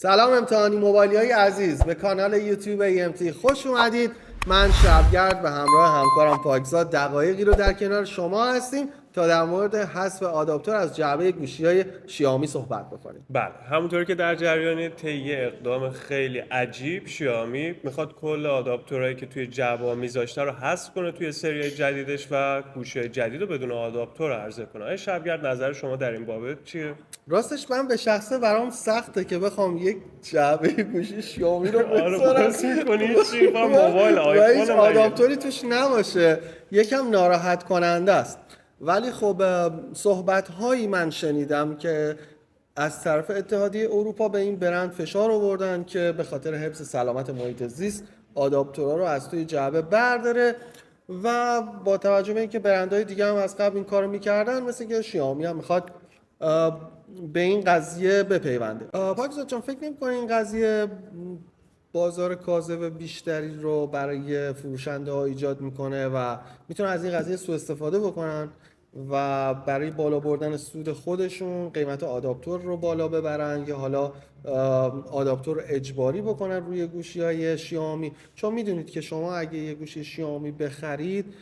سلام امتحانی موبایلی عزیز، به کانال یوتیوب EMT خوش اومدید. من شبگرد به همراه همکارم پاکزاد دقایقی رو در کنار شما هستیم تا در مورد حذف آداپتور از جعبه گوشی‌های شیائومی صحبت بکنیم. بله، همونطور که در جریان طی اقدام خیلی عجیب شیائومی میخواد کل آداپتورهایی که توی جعبه میذاشته رو حذف کنه توی سری جدیدش و گوشی جدید رو بدون آداپتور عرضه کنه. آیا شبگرد نظر شما در این بابت چیه؟ راستش من به شخصه برام سخته که بخوام یک جعبه گوشی شیائومی رو آره، بذارم باز می‌کنی چی؟ موبایل و هیچ آیفون آداپتوری توش نباشه، یکم ناراحت کننده است. ولی خب صحبت هایی من شنیدم که از طرف اتحادیه اروپا به این برند فشار آوردن که به خاطر حفظ سلامت محیط زیست آداپتورها رو از توی جعبه برداره و با توجه به اینکه برندهای دیگه هم از قبل این کارو میکردن، مثل که شیائومی هم میخواد به این قضیه بپیونده. پاکزاد جان، فکر نمی‌کنی این قضیه بازار کاذب بیشتری رو برای فروشنده ها ایجاد میکنه و میتونن از این قضیه سوء استفاده بکنن و برای بالا بردن سود خودشون قیمت آداپتور رو بالا ببرن یا حالا آداپتور رو اجباری بکنن روی گوشی های شیائومی؟ چون میدونید که شما اگه یه گوشی شیائومی بخرید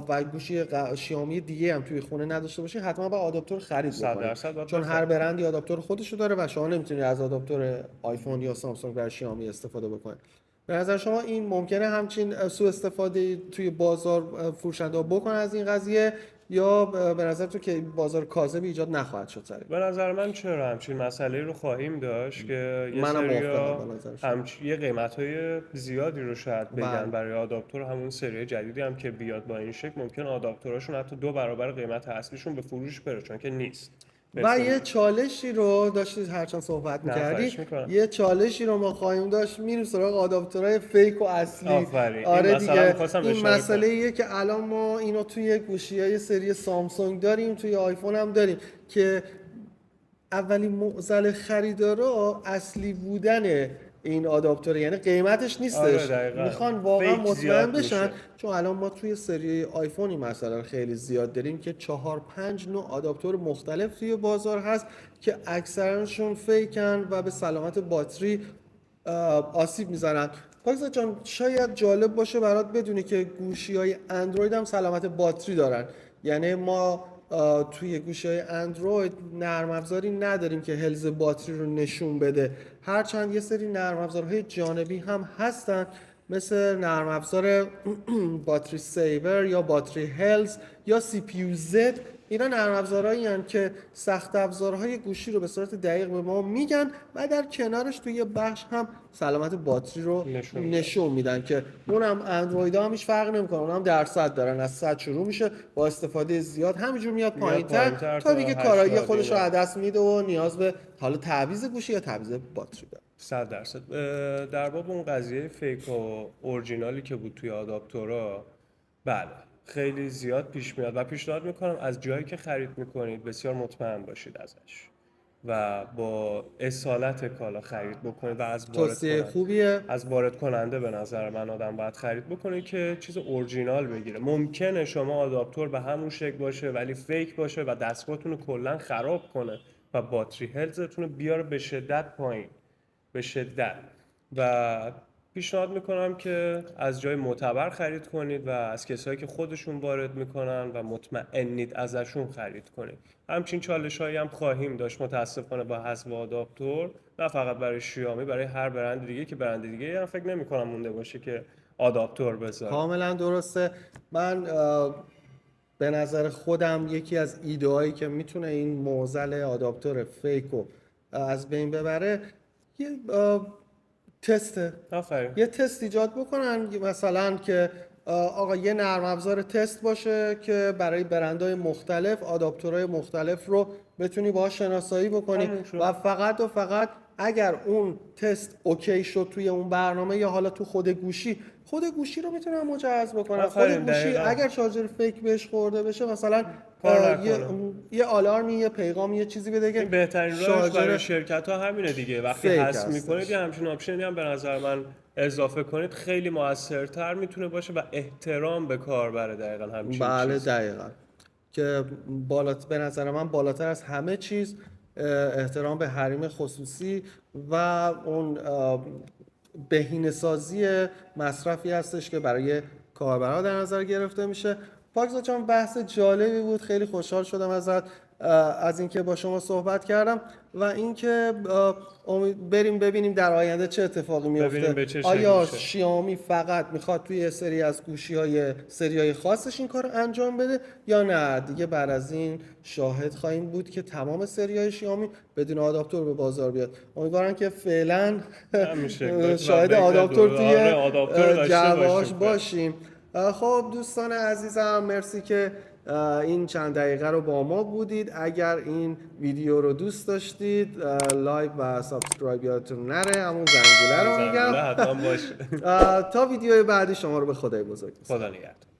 و گوشی شیائومی دیگه هم توی خونه نداشته باشید، حتما با آداپتور خرید 100% بکنید، باید چون هر بخرید. برندی آداپتور خودشو داره و شما نمیتونید از آداپتور آیفون یا سامسونگ برای شیائومی استفاده بکنید. به نظر شما این ممکنه همچین سوء استفاده توی بازار فروشنده ها بکنن از این قضیه، یا به نظر تو که بازار کاذب ایجاد نخواهد شد سریع؟ به نظر من چرا همچین مسئله رو خواهیم داشت که یه منم موافقم سریا به نظر شما. یه قیمت‌های زیادی رو شاید بگن بله. برای آداپتور. همون سری جدیدی هم که بیاد با این شکل ممکن آداپتوراشون حتی 2 برابر قیمت اصلیشون به فروش بره، چون که نیست. و مثل یه چالشی رو داشتید هرچند صحبت نه، میکردی، خواهش میکنم. یه چالشی رو ما خواهیم داشت، میریم سراغ آداپتورهای فیک و اصلی. آفرین، این آره مثلا دیگه، می‌خواستم این اشاره مسئله کنم. ایه که الان ما اینو توی گوشی‌های سری سامسونگ داریم، توی آیفون هم داریم، که اولین معضل خریدارا اصلی بودن این آداپتور، یعنی قیمتش آره نیستش، دقیقاً، میخوان واقعا فیک مطمئن زیاد بشن. میشه. چون الان ما توی سری آیفونی مثلا خیلی زیاد داریم که 4-5 نوع آداپتور مختلف توی بازار هست که اکثرشون فیکن و به سلامت باتری آسیب میزنن. پاکزاد جان، شاید جالب باشه برات بدونی که گوشی های اندروید هم سلامت باتری دارن. یعنی ما توی گوشی های اندروید نرم افزاری نداریم که هلز باتری رو نشون بده، هرچند یه سری نرم افزارهای جانبی هم هستن، مثل نرم افزار باتری سیور یا باتری هلز یا سی پی یو زد. اینا نرم افزارهایی هستند که سخت افزارهای گوشی رو به صورت دقیق به ما میگن و در کنارش توی بخش هم سلامت باتری رو نشون میدن که اونم اندروید ها هم هیچ فرق نمیکنه، اونم درصد دارن، از 100 شروع میشه، با استفاده زیاد همینجور میاد پایینتر تا دیگه کارایی خودش رو از دست میده و نیاز به حالا تعویض گوشی یا تعویض باتری داره. 100%. در باب اون قضیه فیک و اورجینالی که بود توی آداپتورا، بله خیلی زیاد پیش میاد و پیشنهاد میکنم از جایی که خرید میکنید بسیار مطمئن باشید ازش و با اصالت کالا خرید بکنید و توصیه خوبیه. از وارد کننده به نظر من آدم باید خرید بکنه که چیز اورجینال بگیره. ممکنه شما آداپتور به همون شکل باشه ولی فیک باشه و دستگاهتون رو کلا خراب کنه و باتری هلزتون رو بیاره به شدت پایین، به شدت. و پیشنهاد میکنم که از جای معتبر خرید کنید و از کسایی که خودشون وارد میکنن و مطمئنید ازشون خرید کنید. همچین چالش هایی هم خواهیم داشت متاسفانه با حذف آداپتور، نه فقط برای شیائومی، برای هر برند دیگه که برند دیگه هم فکر نمی کنم مونده باشه که آداپتور بذاره. کاملا درسته. من به نظر خودم یکی از ایده هایی که میتونه این معضل آداپتور فیک رو از بین ببره، یه تسته. آفرین. یه تست ایجاد بکنن، مثلا که آقا یه نرم افزار تست باشه که برای برندهای مختلف آداپتورهای مختلف رو بتونی باهاش شناسایی بکنی و فقط اگر اون تست اوکی شد توی اون برنامه یا حالا تو خود گوشی رو میتونن مجهز بکنن. خود گوشی اگر شارژر فیک بهش خورده بشه، مثلا یه آلارمی، یه پیغامی، یه چیزی بده که این بهترین راهش برای شرکت ها همینه دیگه. وقتی حذف میکنید یه همچین آپشنی هم به نظر من اضافه کنید، خیلی موثرتر میتونه باشه و احترام به کاربر. دقیقاً همچین بله چیزی. دقیقاً، که به نظر من بالاتر از همه چیز احترام به حریم خصوصی و اون بهینه‌سازی مصرفی هستش که برای کاربرها در نظر گرفته میشه. پاکزاد جان بحث جالبی بود، خیلی خوشحال شدم از اینکه با شما صحبت کردم و اینکه بریم ببینیم در آینده چه اتفاقی میفته. آیا شیائومی فقط میخواد توی سری از سری‌های خاصش این کار انجام بده یا نه دیگه بعد از این شاهد خواهیم بود که تمام سری‌های شیائومی بدون آداپتور به بازار بیاد. امیدوارم که فعلا شاهد آداپتور توی جعبه‌هاش باشیم. خب دوستان عزیزم، مرسی که این چند دقیقه رو با ما بودید. اگر این ویدیو رو دوست داشتید لایک و سابسکرایب یادتون نره، همون زنگوله رو میگم. تا ویدیوی بعدی شما رو به خدای بزرگ. خدا نگهدار.